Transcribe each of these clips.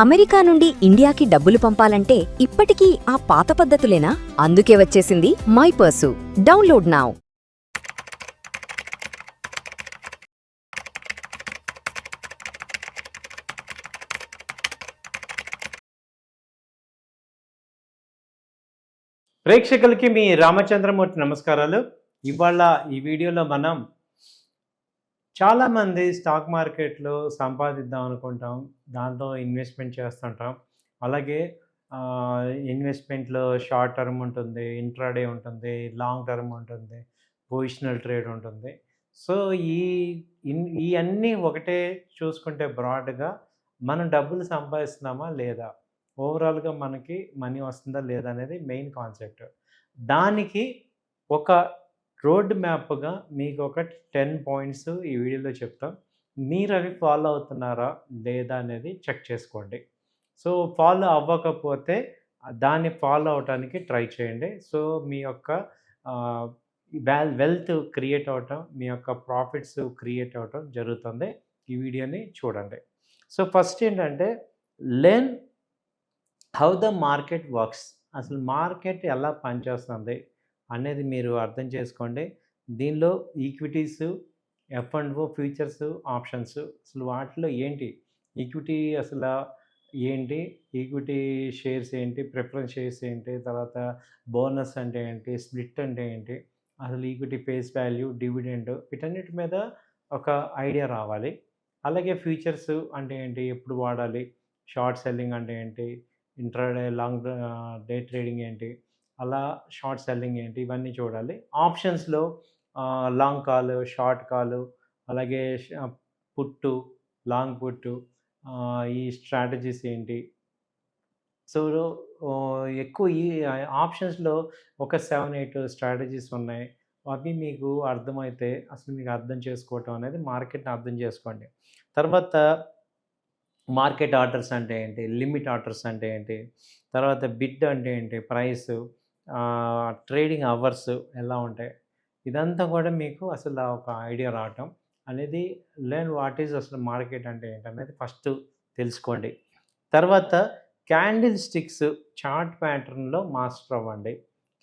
America నుండి ఇండియాకి డబ్బులు పంపాలంటే ఇప్పటికీ ఆ పాత పద్ధతులేనా? అందుకే వచ్చేసింది మైపర్సు. Download now. ప్రేక్షకులకి మీ రామచంద్రమూర్తి నమస్కారాలు. ఇవాళ ఈ వీడియోలో మనం చాలామంది స్టాక్ మార్కెట్లో సంపాదిద్దాం అనుకుంటాం, దాంట్లో ఇన్వెస్ట్మెంట్ చేస్తుంటాం. అలాగే ఇన్వెస్ట్మెంట్లో షార్ట్ టర్మ్ ఉంటుంది, ఇంట్రాడే ఉంటుంది, లాంగ్ టర్మ్ ఉంటుంది, పొజిషనల్ ట్రేడ్ ఉంటుంది. సో ఇవన్నీ ఒకటే చూసుకుంటే బ్రాడ్గా మనం డబ్బులు సంపాదిస్తున్నామా లేదా, ఓవరాల్గా మనకి మనీ వస్తుందా లేదా అనేది మెయిన్ కాన్సెప్ట్. దానికి ఒక రోడ్ మ్యాప్గా మీకు ఒక 10 పాయింట్స్ ఈ వీడియోలో చెప్తాం. మీరు అవి ఫాలో అవుతున్నారా లేదా అనేది చెక్ చేసుకోండి. సో ఫాలో అవ్వకపోతే దాన్ని ఫాలో అవటానికి ట్రై చేయండి. సో మీ యొక్క వెల్త్ క్రియేట్ అవటం, మీ యొక్క ప్రాఫిట్స్ క్రియేట్ అవటం జరుగుతుంది. ఈ వీడియోని చూడండి. సో ఫస్ట్ ఏంటంటే, learn how the market works. అసలు మార్కెట్ ఎలా పనిచేస్తుంది అనేది మీరు అర్థం చేసుకోండి. దీనిలో ఈక్విటీస్, F&O, ఫ్యూచర్స్, ఆప్షన్స్, అసలు వాటిలో ఏంటి ఈక్విటీ, అసలు ఏంటి ఈక్విటీ షేర్స్ ఏంటి, ప్రిఫరెన్స్ షేర్స్ ఏంటి, తర్వాత బోనస్ అంటే ఏంటి, స్ప్లిట్ అంటే ఏంటి, అసలు ఈక్విటీ ఫేస్ వాల్యూ, డివిడెండ్, వీటన్నిటి మీద ఒక ఐడియా రావాలి. అలాగే ఫ్యూచర్స్ అంటే ఏంటి, ఎప్పుడు వాడాలి, షార్ట్ సెల్లింగ్ అంటే ఏంటి, ఇంట్రాడే లాంగ్ డే ట్రేడింగ్ ఏంటి, అలా షార్ట్ సెల్లింగ్ ఏంటి, ఇవన్నీ చూడాలి. ఆప్షన్స్లో లాంగ్ కాలు, షార్ట్ కాలు, అలాగే పుట్టు, లాంగ్ పుట్టు, ఈ స్ట్రాటజీస్ ఏంటి. సో ఎక్కువ ఈ ఆప్షన్స్లో ఒక 7-8 స్ట్రాటజీస్ ఉన్నాయి. అవి మీకు అర్థమైతే అసలు మీకు అర్థం చేసుకోవటం అనేది, మార్కెట్ని అర్థం చేసుకోండి. తర్వాత మార్కెట్ ఆర్డర్స్ అంటే ఏంటి, లిమిట్ ఆర్డర్స్ అంటే ఏంటి, తర్వాత బిడ్ అంటే ఏంటి, ప్రైస్, ట్రేడింగ్ అవర్స్ ఎలా ఉంటాయి, ఇదంతా కూడా మీకు అసలు ఒక ఐడియా రావటం అనేది. లెర్న్ వాట్ ఈజ్ అసలు మార్కెట్ అంటే ఏంటి అనేది ఫస్ట్ తెలుసుకోండి. తర్వాత క్యాండిల్ స్టిక్స్ చార్ట్ ప్యాటర్న్లో మాస్టర్ అవ్వండి.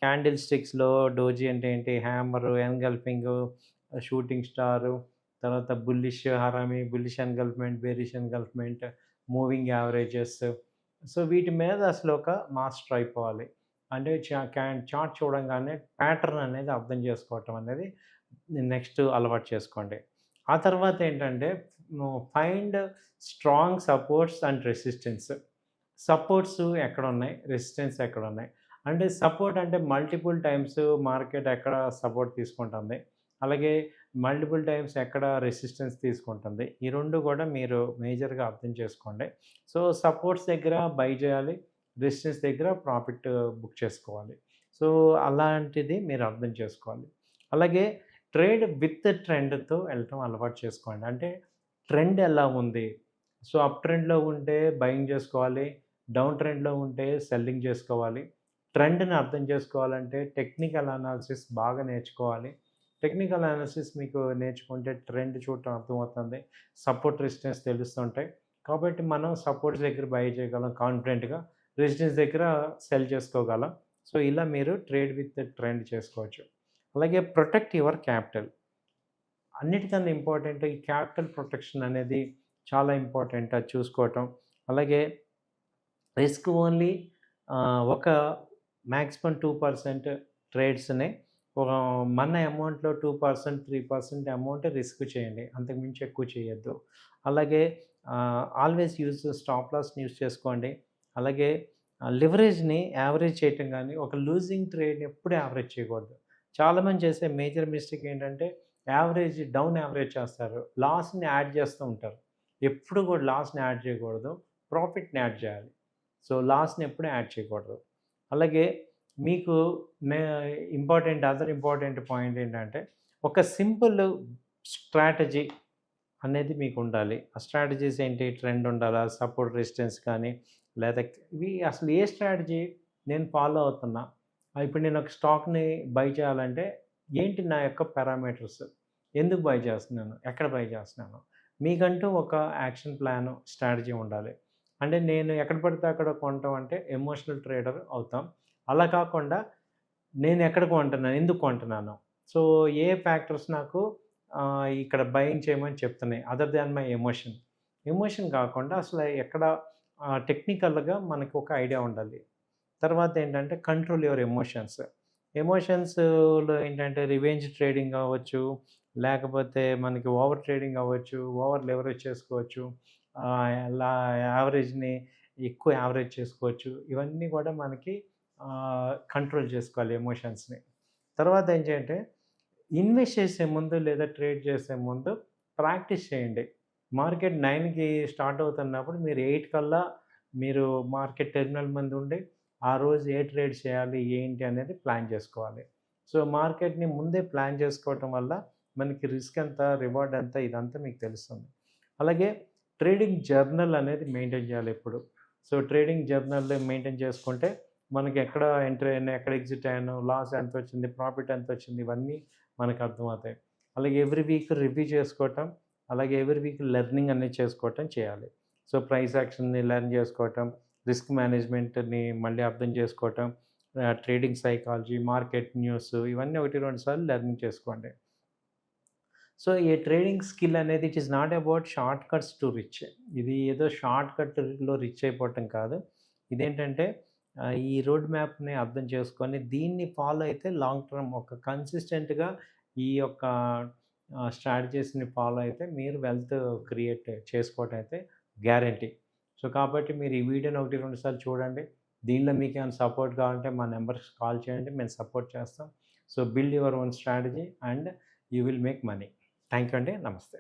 క్యాండిల్ స్టిక్స్లో డోజీ అంటే ఏంటి, హ్యామర్, ఎన్గల్ఫింగ్, షూటింగ్ స్టారు, తర్వాత bullish harami, bullish engulfment, bearish engulfment, moving averages. So వీటి మీద అసలు ఒక మాస్టర్ అయిపోవాలి. అంటే చార్ట్ చూడంగానే ప్యాటర్న్ అనేది అర్థం చేసుకోవటం అనేది నెక్స్ట్ అలవాటు చేసుకోండి. ఆ తర్వాత ఏంటంటే, find strong supports and resistance. Supports ఎక్కడ ఉన్నాయి, రెసిస్టెన్స్ ఎక్కడ ఉన్నాయి. అంటే సపోర్ట్ అంటే మల్టిపుల్ టైమ్స్ మార్కెట్ ఎక్కడ సపోర్ట్ తీసుకుంటుంది, అలాగే మల్టిపుల్ టైమ్స్ ఎక్కడ రెసిస్టెన్స్ తీసుకుంటుంది. ఈ రెండు కూడా మీరు మేజర్గా అర్థం చేసుకోండి. సో సపోర్ట్స్ దగ్గర బై చేయాలి, రెసిస్టెన్స్ దగ్గర ప్రాఫిట్ బుక్ చేసుకోవాలి. సో అలాంటిది మీరు అర్థం చేసుకోవాలి. అలాగే ట్రేడ్ విత్ ట్రెండ్తో వెళ్ళటం అలవాటు చేసుకోండి. అంటే ట్రెండ్ ఎలా ఉంది, సో అప్ ట్రెండ్లో ఉంటే బయింగ్ చేసుకోవాలి, డౌన్ ట్రెండ్లో ఉంటే సెల్లింగ్ చేసుకోవాలి. ట్రెండ్ని అర్థం చేసుకోవాలంటే టెక్నికల్ అనాలిసిస్ బాగా నేర్చుకోవాలి. టెక్నికల్ అనాలిసిస్ మీకు నేర్చుకుంటే ట్రెండ్ చూడటం అర్థమవుతుంది, సపోర్ట్ రెసిస్టెన్స్ తెలుస్తుంటాయి. కాబట్టి మనం సపోర్ట్స్ దగ్గర బై చేయగలం కాన్ఫిడెంట్గా, రెసిస్టెన్స్ దగ్గర సెల్ చేసుకోగలం. సో ఇలా మీరు ట్రేడ్ విత్ ట్రెండ్ చేసుకోవచ్చు. అలాగే ప్రొటెక్ట్ యువర్ క్యాపిటల్. అన్నిటికన్నా ఇంపార్టెంట్ ఈ క్యాపిటల్ ప్రొటెక్షన్ అనేది చాలా ఇంపార్టెంట్, అది చూసుకోవటం. అలాగే రిస్క్ ఓన్లీ ఒక మ్యాక్సిమం 2% ట్రేడ్స్ని ఒక మన అమౌంట్లో 2%, 3% అమౌంట్ రిస్క్ చేయండి, అంతకుమించి ఎక్కువ చేయొద్దు. అలాగే ఆల్వేస్ యూజ్ స్టాప్ లాస్ని యూజ్ చేసుకోండి. అలాగే లివరేజ్ని యావరేజ్ చేయటం, కానీ ఒక లూజింగ్ ట్రేడ్ని ఎప్పుడు యావరేజ్ చేయకూడదు. చాలామంది చేసే మేజర్ మిస్టేక్ ఏంటంటే, యావరేజ్ డౌన్ యావరేజ్ చేస్తారు, లాస్ని యాడ్ చేస్తూ ఉంటారు. ఎప్పుడు కూడా లాస్ని యాడ్ చేయకూడదు, ప్రాఫిట్ని యాడ్ చేయాలి. సో లాస్ని ఎప్పుడు యాడ్ చేయకూడదు. అలాగే మీకు అదర్ ఇంపార్టెంట్ పాయింట్ ఏంటంటే, ఒక సింపుల్ స్ట్రాటజీ అనేది మీకు ఉండాలి. ఆ స్ట్రాటజీస్ ఏంటి, ట్రెండ్ ఉండాలా, సపోర్ట్ రెసిస్టెన్స్ కానీ, లేదా ఇవి అసలు ఏ స్ట్రాటజీ నేను ఫాలో అవుతున్నా. ఇప్పుడు నేను ఒక స్టాక్ని బై చేయాలంటే ఏంటి నా యొక్క పారామీటర్స్, ఎందుకు బై చేస్తున్నాను, ఎక్కడ బై చేస్తున్నాను, మీకంటూ ఒక యాక్షన్ ప్లాన్, స్ట్రాటజీ ఉండాలి. అంటే నేను ఎక్కడ పడితే అక్కడ కొనటం అంటే ఎమోషనల్ ట్రేడర్ అవుతాం. అలా కాకుండా నేను ఎక్కడ కొంటున్నాను, ఎందుకు కొంటున్నాను? సో, ఏ ఫ్యాక్టర్స్ నాకు ఇక్కడ బయింగ్ చేయమని చెప్తున్నాయి other than my emotion. Emotion కాకుండా అసలు ఎక్కడ టెక్నికల్‌గా మనకు ఒక ఐడియా ఉండాలి. తర్వాత ఏంటంటే కంట్రోల్ యువర్ ఎమోషన్స్. ఎమోషన్స్‌లో ఏంటంటే రివెంజ్ ట్రేడింగ్ అవ్వచ్చు, లేకపోతే మనకి ఓవర్ ట్రేడింగ్ అవ్వచ్చు, ఓవర్ లెవరేజ్ చేసుకోవచ్చు. యావరేజ్‌ని ఎక్కువ యావరేజ్ చేసుకోవచ్చు. ఇవన్నీ కూడా మనకి కంట్రోల్ చేసుకోవాలి ఎమోషన్స్‌ని. తర్వాత ఏం చేయంటే ఇన్వెస్ట్ చేసే ముందు లేదా ట్రేడ్ చేసే ముందు ప్రాక్టీస్ చేయండి. మార్కెట్ 9కి స్టార్ట్ అవుతున్నప్పుడు మీరు 8 కల్లా మీరు మార్కెట్ టెర్మినల్ ముందు ఉండి, ఆ రోజు ఏ ట్రేడ్ చేయాలి, ఏంటి అనేది ప్లాన్ చేసుకోవాలి. సో, మార్కెట్‌ని ముందే ప్లాన్ చేసుకోవటం వల్ల మనకి రిస్క్ ఎంత, రివార్డ్ ఎంత ఇదంతా మీకు తెలుస్తుంది. అలాగే ట్రేడింగ్ జర్నల్ అనేది మెయింటైన్ చేయాలి ఎప్పుడు. సో, ట్రేడింగ్ జర్నల్ మెయింటైన్ చేసుకుంటే మనకి ఎక్కడ ఎంటర్ అయ్యాను, ఎక్కడ ఎగ్జిట్ అయ్యాను, లాస్ ఎంతొచ్చింది, ప్రాఫిట్ ఎంతొచ్చింది ఇవన్నీ మనకు అర్థమవుతాయి. అలాగే ఎవ్రీ వీక్ రివ్యూ చేసుకోవటం, అలాగే ఎవ్రీ వీక్ లెర్నింగ్ అనేది చేసుకోవటం చేయాలి. సో, ప్రైస్ యాక్షన్‌ని లెర్న్ చేసుకోవటం, రిస్క్ మేనేజ్మెంట్‌ని మళ్ళీ అర్థం చేసుకోవటం, ట్రేడింగ్ సైకాలజీ, మార్కెట్ న్యూస్ ఇవన్నీ 1, 2 సార్లు లెర్నింగ్ చేసుకోండి. సో, ఈ ట్రేడింగ్ స్కిల్ అనేది it is not about short cuts to rich. ఇది ఏదో షార్ట్ కట్‌లో రిచ్ అయిపోవటం కాదు. ఇదేంటంటే ఈ రోడ్ మ్యాప్‌ని అర్థం చేసుకొని దీన్ని ఫాలో అయితే లాంగ్ టర్మ్ ఒక కన్సిస్టెంట్‌గా ఈ యొక్క స్ట్రాటజీస్‌ని ఫాలో అయితే మీరు వెల్త్ క్రియేట్ చేసుకోవటం అయితే గ్యారంటీ. సో, కాబట్టి మీరు ఈ వీడియోని 1, 2 సార్లు చూడండి. దీనిలో మీకేమైనా సపోర్ట్ కావాలంటే మా నంబర్స్‌కి కాల్ చేయండి. మేము సపోర్ట్ చేస్తాం. So, build your own strategy and you will make money. Thank you అండి. నమస్తే.